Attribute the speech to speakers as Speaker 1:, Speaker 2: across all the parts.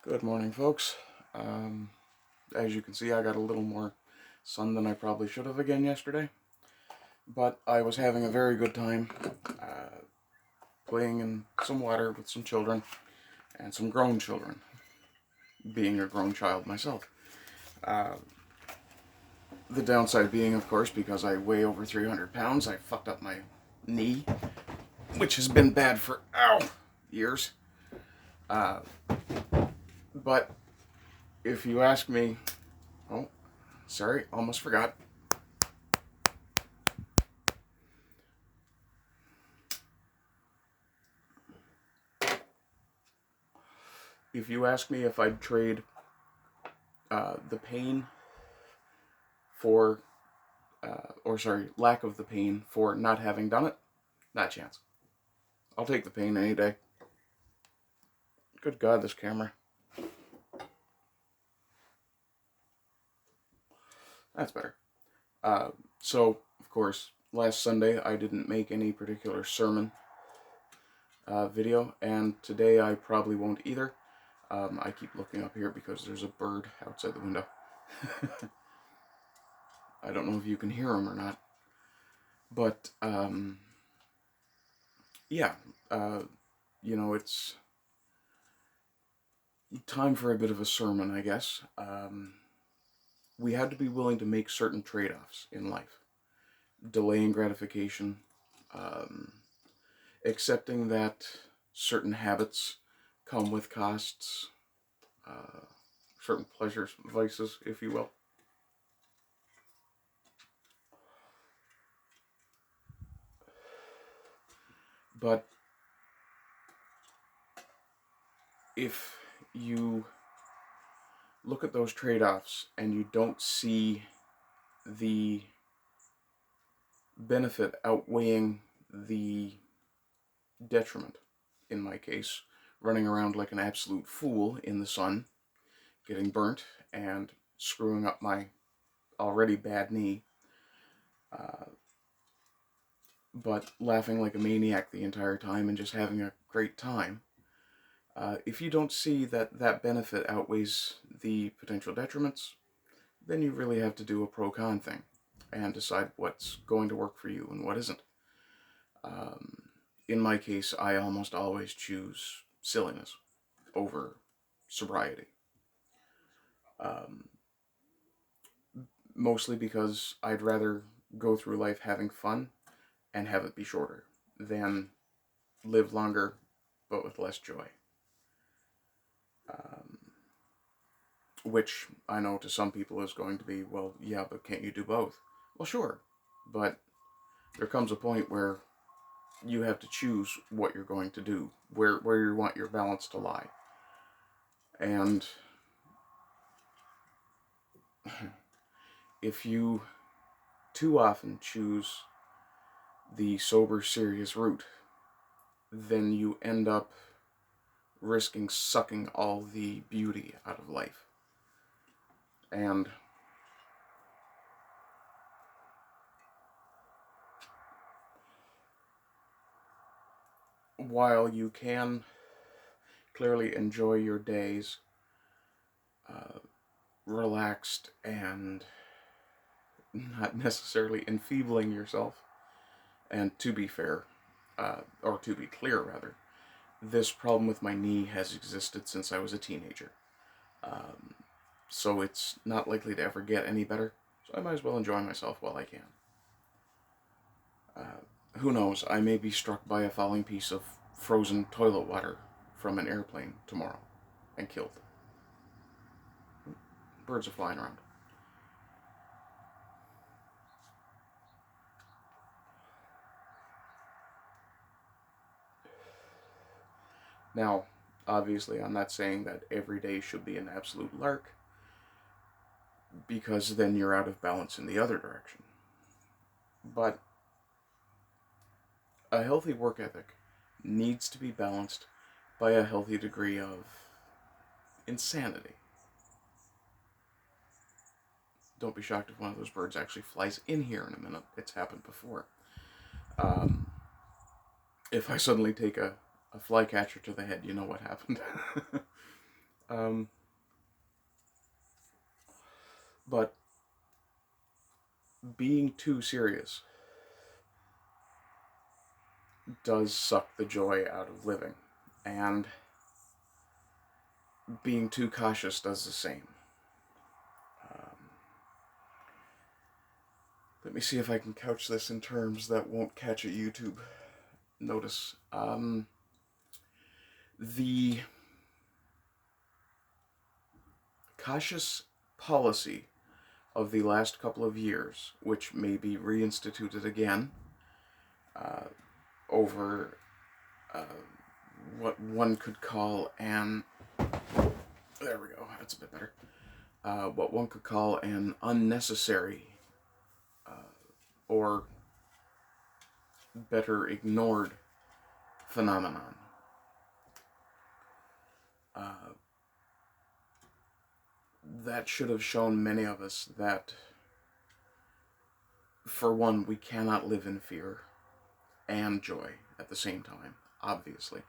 Speaker 1: Good morning, folks. As you can see, I got a little more sun than I probably should have again yesterday, but I was having a very good time playing in some water with some children and some grown children, being a grown child myself. Uh, the downside being, of course, because I weigh over 300 pounds, I fucked up my knee, which has been bad for, years. Uh, but if you ask me, oh, sorry, almost forgot. If you ask me if I'd trade the pain for, lack of the pain for not having done it, not a chance. I'll take the pain any day. Good God, this camera. That's better. So, of course, last Sunday I didn't make any particular sermon video, and today I probably won't either. I keep looking up here because there's a bird outside the window. I don't know if you can hear him or not. But, yeah, it's time for a bit of a sermon, I guess. We had to be willing to make certain trade-offs in life. Delaying gratification, accepting that certain habits come with costs, certain pleasures, vices, if you will. But if you look at those trade-offs and you don't see the benefit outweighing the detriment, in my case, running around like an absolute fool in the sun, getting burnt and screwing up my already bad knee, but laughing like a maniac the entire time and just having a great time. If you don't see that that benefit outweighs the potential detriments, then you really have to do a pro-con thing and decide what's going to work for you and what isn't. In my case, I almost always choose silliness over sobriety. Mostly because I'd rather go through life having fun and have it be shorter than live longer but with less joy. Which I know to some people is going to be, well, yeah, but can't you do both? Well, sure, but there comes a point where you have to choose what you're going to do, where you want your balance to lie. And if you too often choose the sober, serious route, then you end up risking sucking all the beauty out of life. And while you can clearly enjoy your days relaxed and not necessarily enfeebling yourself, and to be fair, or to be clear rather, this problem with my knee has existed since I was a teenager. So it's not likely to ever get any better, so I might as well enjoy myself while I can. Who knows, I may be struck by a falling piece of frozen toilet water from an airplane tomorrow and killed. Birds are flying around. Now, obviously, I'm not saying that every day should be an absolute lark, because then you're out of balance in the other direction. But a healthy work ethic needs to be balanced by a healthy degree of insanity. Don't be shocked if one of those birds actually flies in here in a minute. It's happened before. If I suddenly take a flycatcher to the head, you know what happened. Um, but being too serious does suck the joy out of living, and being too cautious does the same. Let me see if I can couch this in terms that won't catch a YouTube notice. The cautious policy of the last couple of years, which may be reinstituted again over what one could call an, there we go, that's a bit better, what one could call an unnecessary or better ignored phenomenon. That should have shown many of us that, for one, we cannot live in fear and joy at the same time, obviously.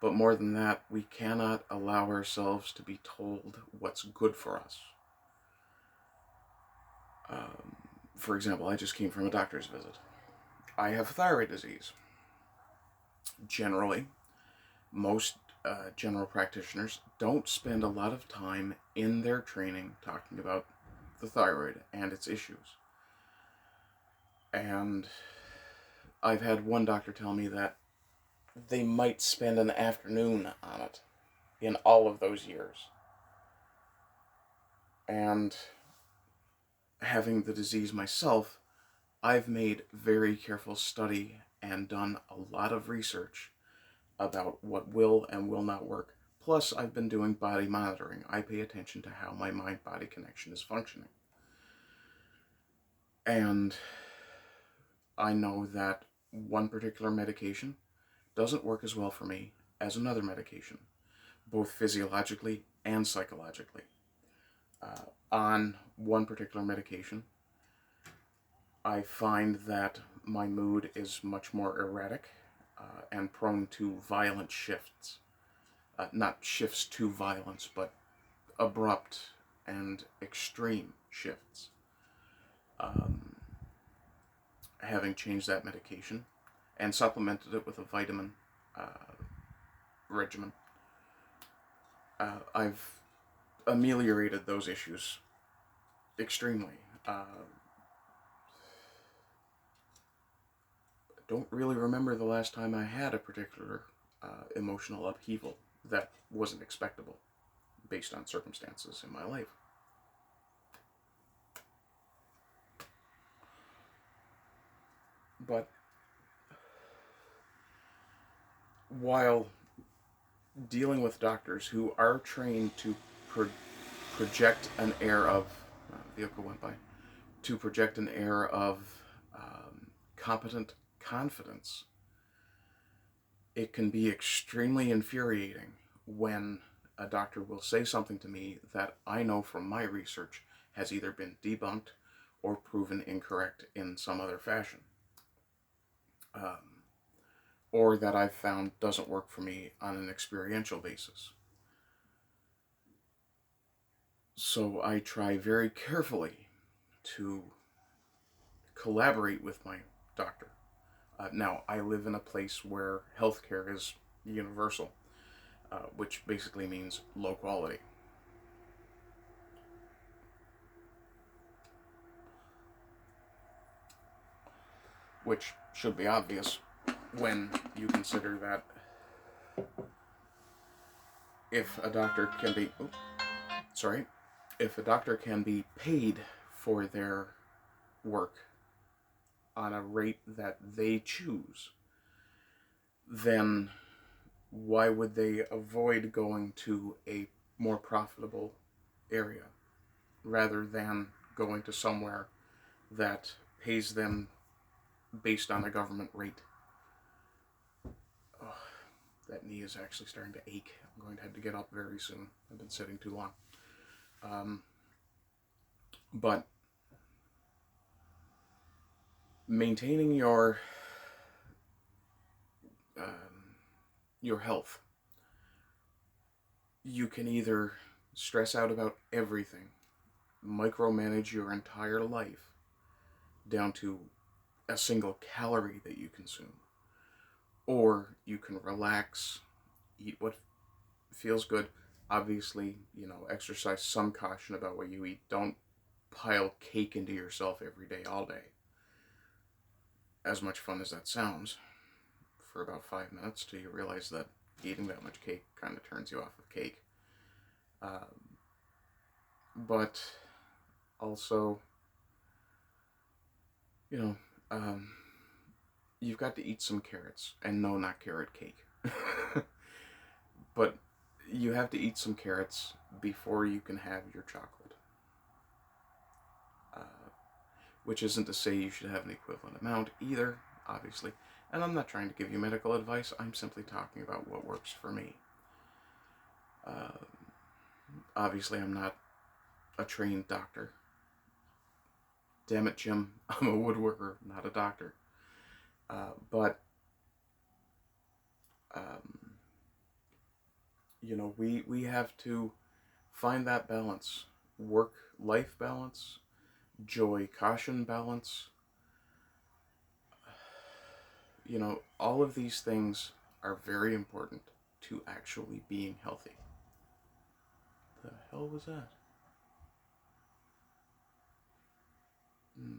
Speaker 1: But more than that, we cannot allow ourselves to be told what's good for us. For example, I just came from a doctor's visit. I have thyroid disease. Generally, most general practitioners don't spend a lot of time in their training talking about the thyroid and its issues. And I've had one doctor tell me that they might spend an afternoon on it in all of those years. And having the disease myself, I've made very careful study and done a lot of research about what will and will not work. Plus, I've been doing body monitoring. I pay attention to how my mind-body connection is functioning. And I know that one particular medication doesn't work as well for me as another medication, both physiologically and psychologically. On one particular medication, I find that my mood is much more erratic and prone to violent shifts. Not shifts to violence, but abrupt and extreme shifts. Having changed that medication and supplemented it with a vitamin regimen, I've ameliorated those issues extremely. Don't really remember the last time I had a particular emotional upheaval that wasn't expectable based on circumstances in my life. But while dealing with doctors who are trained to project an air of, vehicle went by, to project an air of competent confidence, it can be extremely infuriating when a doctor will say something to me that I know from my research has either been debunked or proven incorrect in some other fashion. Or that I've found doesn't work for me on an experiential basis. So I try very carefully to collaborate with my doctor. Now, I live in a place where healthcare is universal, which basically means low quality. Which should be obvious when you consider that if a doctor can be, if a doctor can be paid for their work on a rate that they choose, then why would they avoid going to a more profitable area rather than going to somewhere that pays them based on a government rate? Oh, that knee is actually starting to ache. I'm going to have to get up very soon. I've been sitting too long. But maintaining your health you can either stress out about everything, micromanage your entire life down to a single calorie that you consume, or you can relax, eat what feels good. Obviously, exercise some caution about what you eat. Don't pile cake into yourself every day, all day. As much fun as that sounds, for about 5 minutes till you realize that eating that much cake kind of turns you off of cake. But also, you know, you've got to eat some carrots. And no, not carrot cake. But you have to eat some carrots before you can have your chocolate. Which isn't to say you should have an equivalent amount either, obviously. And I'm not trying to give you medical advice, I'm simply talking about what works for me. Obviously, I'm not a trained doctor. Damn it, Jim, I'm a woodworker, not a doctor. But we have to find that balance. Work-life balance, joy-caution balance. All of these things are very important to actually being healthy. The hell was that?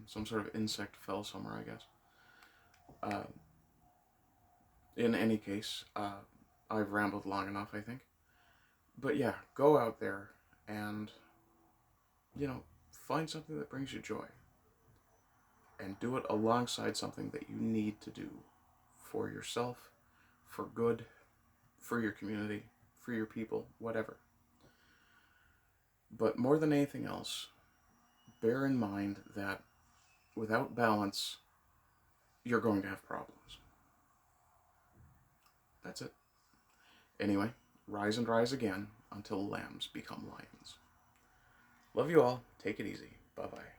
Speaker 1: Some sort of insect fell somewhere, I guess. In any case, I've rambled long enough, I think. But yeah, go out there and, find something that brings you joy. And do it alongside something that you need to do for yourself, for good, for your community, for your people, whatever. But more than anything else, bear in mind that without balance, you're going to have problems. That's it. Anyway, rise and rise again until lambs become lions. Love you all. Take it easy. Bye-bye.